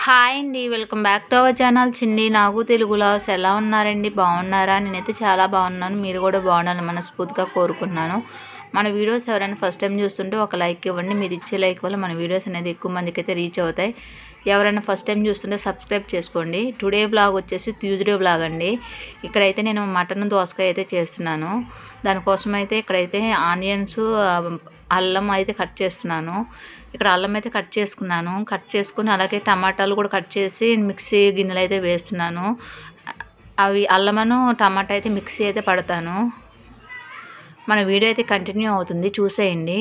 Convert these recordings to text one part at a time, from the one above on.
Hi అండి. Welcome back to our channel చిన్ని నాగు Telugu logs. ఎలా ఉన్నారండి? బాగున్నారా? నేనైతే చాలా బాగున్నాను. మీరు కూడా బాగుండాలని మనస్ఫూర్తిగా కోరుకుంటున్నాను. మన వీడియోస్ ఎవరైనా ఫస్ట్ టైం చూస్తుంటే ఒక లైక్ ఇవ్వండి. మీరు ఇచ్చే లైక్ వల్ల మన వీడియోస్ అనేది ఎక్కువ మందికి అయితే రీచ్ అవుతాయి. ఎవరైనా ఫస్ట్ టైం చూస్తుంటే సబ్స్క్రైబ్ చేసుకోండి. టుడే బ్లాగ్ వచ్చేసి ట్యూస్డే బ్లాగ్ అండి. ఇక్కడైతే నేను మటన్ దోసకాయ అయితే చేస్తున్నాను. దానికోసం అయితే ఇక్కడైతే ఆనియన్స్, అల్లం అయితే కట్ చేస్తున్నాను. ఇక్కడ అల్లం అయితే కట్ చేసుకున్నాను. కట్ చేసుకుని అలాగే టమాటాలు కూడా కట్ చేసి మిక్సీ గిన్నెలు అయితే వేస్తున్నాను. అవి అల్లమను టమాటా అయితే మిక్సీ అయితే పడతాను. మన వీడియో అయితే కంటిన్యూ అవుతుంది, చూసేయండి.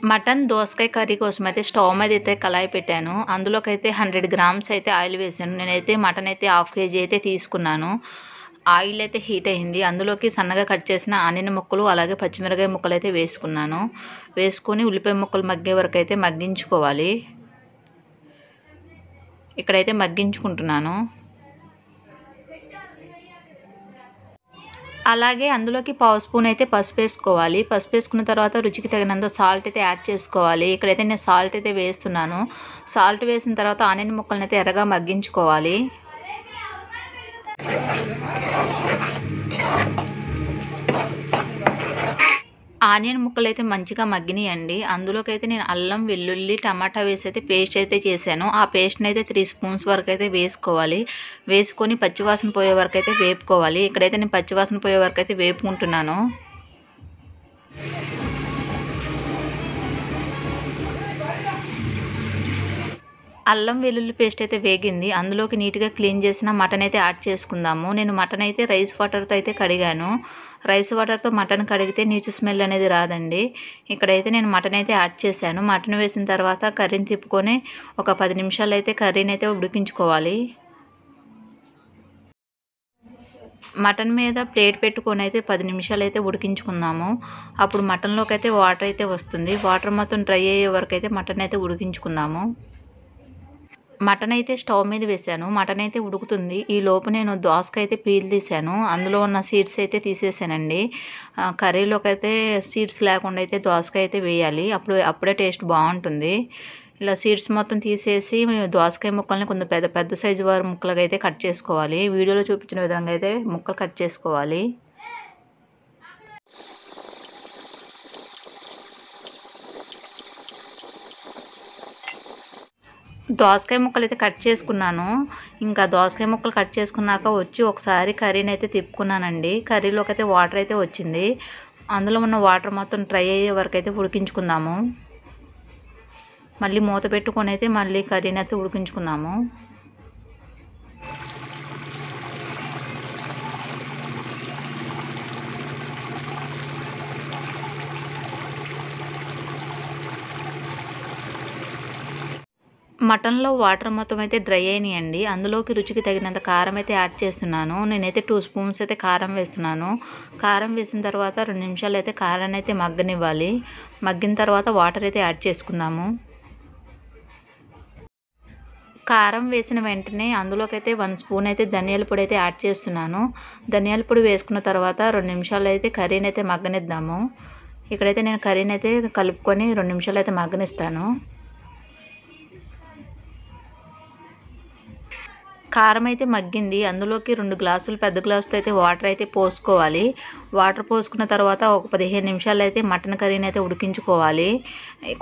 మటన్ దోసకాయ కర్రీ కోసం అయితే స్టవ్ మీద అయితే కళాయి పెట్టాను. అందులోకి అయితే 100 గ్రామ్స్ అయితే ఆయిల్ వేసాను. నేనైతే మటన్ అయితే 1/2 kg అయితే తీసుకున్నాను. ఆయిల్ అయితే హీట్ అయింది. అందులోకి సన్నగా కట్ చేసిన ఆనియన్ ముక్కలు అలాగే పచ్చిమిరకాయ ముక్కలు అయితే వేసుకున్నాను. వేసుకొని ఉల్లిపాయ ముక్కలు మగ్గే వరకు అయితే మగ్గించుకోవాలి. ఇక్కడైతే మగ్గించుకుంటున్నాను. అలాగే అందులోకి పావు స్పూన్ అయితే పసుపు వేసుకోవాలి. పసుపు వేసుకున్న తర్వాత రుచికి తగినంత సాల్ట్ అయితే యాడ్ చేసుకోవాలి. ఇక్కడైతే నేను సాల్ట్ అయితే వేస్తున్నాను. సాల్ట్ వేసిన తర్వాత ఆనియన్ ముక్కలను అయితే ఎర్రగా మగ్గించుకోవాలి. ఆనియన్ ముక్కలు అయితే మంచిగా మగ్గినాయండి. అందులోకి అయితే నేను అల్లం, వెల్లుల్లి, టమాటా వేసి అయితే పేస్ట్ అయితే చేశాను. ఆ పేస్ట్ని అయితే 3 స్పూన్స్ వరకు అయితే వేసుకోవాలి. వేసుకొని పచ్చివాసన పోయే వరకు అయితే వేపుకోవాలి. ఇక్కడైతే నేను పచ్చివాసన పోయే వరకు అయితే వేపుకుంటున్నాను. అల్లం వెల్లుల్లి పేస్ట్ అయితే వేగింది. అందులోకి నీట్గా క్లీన్ చేసిన మటన్ అయితే యాడ్ చేసుకుందాము. నేను మటన్ అయితే రైస్ వాటర్తో అయితే కడిగాను. రైస్ వాటర్తో మటన్ కడిగితే నీచు స్మెల్ అనేది రాదండి. ఇక్కడైతే నేను మటన్ అయితే యాడ్ చేశాను. మటన్ వేసిన తర్వాత కర్రీని తిప్పుకొని ఒక 10 నిమిషాలు అయితే కర్రీని అయితే ఉడికించుకోవాలి. మటన్ మీద ప్లేట్ పెట్టుకొని అయితే 10 నిమిషాలు అయితే ఉడికించుకుందాము. అప్పుడు మటన్లోకి అయితే వాటర్ అయితే వస్తుంది. వాటర్ మొత్తం డ్రై అయ్యే వరకు అయితే మటన్ అయితే ఉడికించుకుందాము. మటన్ అయితే స్టవ్ మీద వేసాను. మటన్ అయితే ఉడుకుతుంది. ఈ లోపు నేను దోసకాయ అయితే పీల్ తీసాను. అందులో ఉన్న సీడ్స్ అయితే తీసేసానండి. కర్రీలోకి అయితే సీడ్స్ లేకుండా అయితే దోసకాయ అయితే వేయాలి. అప్పుడే టేస్ట్ బాగుంటుంది. ఇలా సీడ్స్ మొత్తం తీసేసి దోసకాయ ముక్కల్ని కొంచెం పెద్ద పెద్ద సైజు వారి ముక్కలుగా అయితే కట్ చేసుకోవాలి. వీడియోలో చూపించిన విధంగా అయితే ముక్కలు కట్ చేసుకోవాలి. దోసకాయ ముక్కలు అయితే కట్ చేసుకున్నాను. ఇంకా దోసకాయ ముక్కలు కట్ చేసుకున్నాక వచ్చి ఒకసారి కర్రీని అయితే తిప్పుకున్నానండి. కర్రీలోకి అయితే వాటర్ అయితే వచ్చింది. అందులో ఉన్న వాటర్ మొత్తం డ్రై అయ్యే వరకు అయితే ఉడికించుకుందాము. మళ్ళీ మూత పెట్టుకొని అయితే మళ్ళీ కర్రీని అయితే ఉడికించుకుందాము. మటన్లో వాటర్ మొత్తం అయితే డ్రై అయినాయండి. అందులోకి రుచికి తగినంత కారం అయితే యాడ్ చేస్తున్నాను. నేనైతే 2 స్పూన్స్ అయితే కారం వేస్తున్నాను. కారం వేసిన తర్వాత 2 నిమిషాలు అయితే కారాన్ని అయితే మగ్గనివ్వాలి. మగ్గిన తర్వాత వాటర్ అయితే యాడ్ చేసుకుందాము. కారం వేసిన వెంటనే అందులోకి అయితే 1 స్పూన్ అయితే ధనియాల పొడి అయితే యాడ్ చేస్తున్నాను. ధనియాల పొడి వేసుకున్న తర్వాత 2 నిమిషాలు అయితే కర్రీని అయితే మగ్గనిద్దాము. ఇక్కడైతే నేను కర్రీని అయితే కలుపుకొని 2 నిమిషాలు అయితే మగ్గనిస్తాను. కారం అయితే మగ్గింది. అందులోకి 2 గ్లాసులు పెద్ద గ్లాసుతో అయితే వాటర్ అయితే పోసుకోవాలి. వాటర్ పోసుకున్న తర్వాత ఒక 15 నిమిషాలు అయితే మటన్ కర్రీని అయితే ఉడికించుకోవాలి.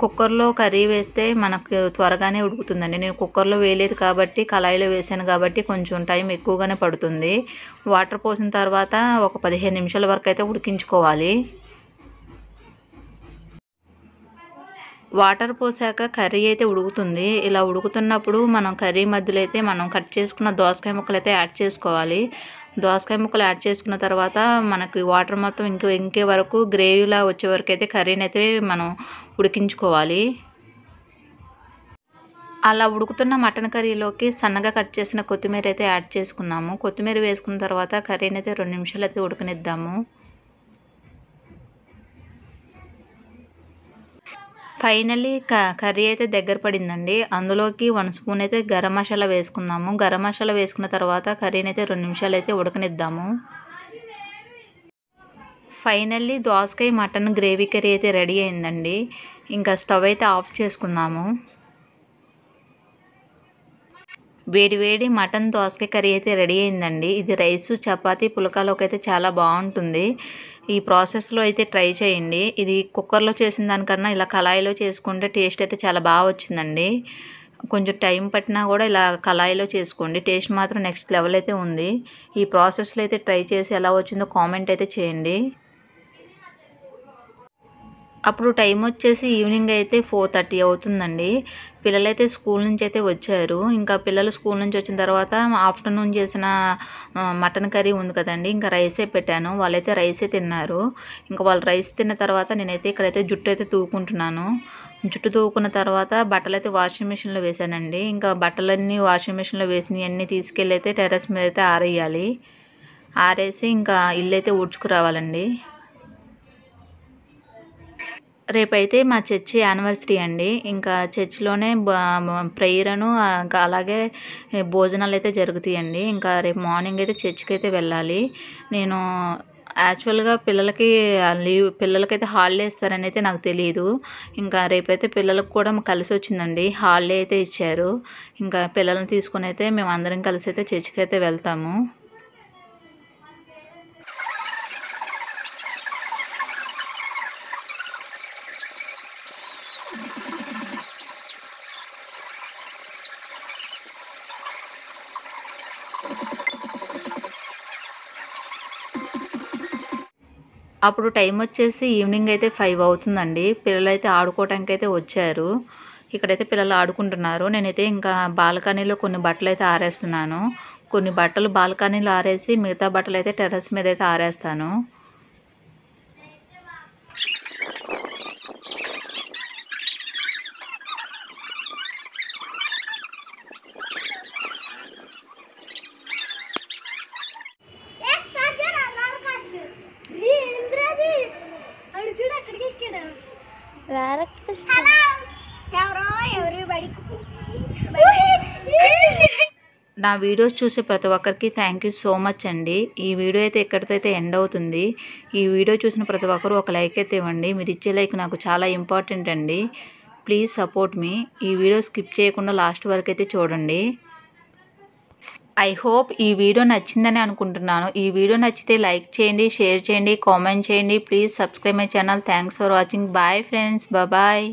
కుక్కర్లో కర్రీ వేస్తే మనకు త్వరగానే ఉడుకుతుందండి. నేను కుక్కర్లో వేయలేదు కాబట్టి కళాయిలో వేసాను కాబట్టి కొంచెం టైం ఎక్కువగానే పడుతుంది. వాటర్ పోసిన తర్వాత ఒక 15 నిమిషాల వరకు అయితే ఉడికించుకోవాలి. వాటర్ పోసాక కర్రీ అయితే ఉడుకుతుంది. ఇలా ఉడుకుతున్నప్పుడు మనం కర్రీ మధ్యలో అయితే మనం కట్ చేసుకున్న దోసకాయ ముక్కలు అయితే యాడ్ చేసుకోవాలి. దోసకాయ ముక్కలు యాడ్ చేసుకున్న తర్వాత మనకి వాటర్ మొత్తం ఇంకే వరకు గ్రేవీలా వచ్చే వరకు అయితే కర్రీని అయితే మనం ఉడికించుకోవాలి. అలా ఉడుకుతున్న మటన్ కర్రీలోకి సన్నగా కట్ చేసిన కొత్తిమీర అయితే యాడ్ చేసుకున్నాము. కొత్తిమీర వేసుకున్న తర్వాత కర్రీని అయితే 2 నిమిషాలు అయితే ఉడకనిద్దాము. ఫైనల్లీ కర్రీ అయితే దగ్గర పడిందండి. అందులోకి 1 స్పూన్ అయితే గరం మసాలా వేసుకుందాము. గరం మసాలా వేసుకున్న తర్వాత కర్రీని అయితే 2 నిమిషాలు అయితే ఉడకనిద్దాము. ఫైనల్లీ దోసకాయ మటన్ గ్రేవీ కర్రీ అయితే రెడీ అయిందండి. ఇంకా స్టవ్ అయితే ఆఫ్ చేసుకుందాము. వేడి వేడి మటన్ దోసకాయ కర్రీ అయితే రెడీ అయిందండి. ఇది రైసు, చపాతీ, పుల్కాలోకి అయితే చాలా బాగుంటుంది. ఈ ప్రాసెస్లో అయితే ట్రై చేయండి. ఇది కుక్కర్లో చేసిన దానికన్నా ఇలా కళాయిలో చేసుకుంటే టేస్ట్ అయితే చాలా బాగా వచ్చిందండి. కొంచెం టైం పట్టినా కూడా ఇలా కళాయిలో చేసుకోండి. టేస్ట్ మాత్రం నెక్స్ట్ లెవెల్ అయితే ఉంది. ఈ ప్రాసెస్లో అయితే ట్రై చేసి ఎలా వచ్చిందో కామెంట్ అయితే చేయండి. అప్పుడు టైం వచ్చేసి ఈవినింగ్ అయితే 4:30 అవుతుందండి. పిల్లలైతే స్కూల్ నుంచి అయితే వచ్చారు. ఇంకా పిల్లలు స్కూల్ నుంచి వచ్చిన తర్వాత ఆఫ్టర్నూన్ చేసిన మటన్ కర్రీ ఉంది కదండి, ఇంకా రైసే పెట్టాను. వాళ్ళైతే రైసే తిన్నారు. ఇంకా వాళ్ళు రైస్ తిన్న తర్వాత నేనైతే ఇక్కడైతే జుట్టు అయితే తూకుంటున్నాను. జుట్టు తూకున్న తర్వాత బట్టలైతే వాషింగ్ మిషన్లో వేసానండి. ఇంకా బట్టలన్నీ వాషింగ్ మిషన్లో వేసినవన్నీ తీసుకెళ్ళి అయితే టెర్రస్ మీద అయితే ఆరేయాలి. ఆరేసి ఇంకా ఇల్లు అయితే ఊడ్చుకురావాలండి. రేపైతే మా చర్చి యానివర్సరీ అండి. ఇంకా చర్చిలోనే ప్రేయరను ఇంకా అలాగే భోజనాలు అయితే జరుగుతాయండి. ఇంకా రేపు మార్నింగ్ అయితే చర్చికి అయితే వెళ్ళాలి. నేను యాక్చువల్గా పిల్లలకైతే హాలిడే ఇస్తారని అయితే నాకు తెలియదు. ఇంకా రేపైతే పిల్లలకు కూడా కలిసి వచ్చిందండి, హాలిడే అయితే ఇచ్చారు. ఇంకా పిల్లల్ని తీసుకుని అయితే మేము అందరం కలిసి అయితే చర్చికి అయితే వెళ్తాము. అప్పుడు టైం వచ్చేసి ఈవినింగ్ అయితే 5 అవుతుందండి. పిల్లలైతే ఆడుకోవటానికి అయితే వచ్చారు. ఇక్కడైతే పిల్లలు ఆడుకుంటున్నారు. నేనైతే ఇంకా బాల్కనీలో కొన్ని బట్టలు అయితే ఆరేస్తున్నాను. కొన్ని బట్టలు బాల్కనీలో ఆరేసి మిగతా బట్టలు అయితే టెర్రస్ మీద అయితే ఆరేస్తాను. నా వీడియోస్ చూసే ప్రతి ఒక్కరికి థ్యాంక్ యూ సో మచ్ అండి. ఈ వీడియో అయితే ఎక్కడితో అయితే ఎండ్ అవుతుంది. ఈ వీడియో చూసిన ప్రతి ఒక్కరు ఒక లైక్ అయితే ఇవ్వండి. మీరు ఇచ్చే లైక్ నాకు చాలా ఇంపార్టెంట్ అండి. ప్లీజ్ సపోర్ట్ మీ. ఈ వీడియో స్కిప్ చేయకుండా లాస్ట్ వరకు అయితే చూడండి. ఐ హోప్ ఈ వీడియో నచ్చిందని అనుకుంటున్నాను. ఈ వీడియో నచ్చితే లైక్ చేయండి, షేర్ చేయండి, కామెంట్ చేయండి. Please subscribe my channel. Thanks for watching. Bye friends. Bye.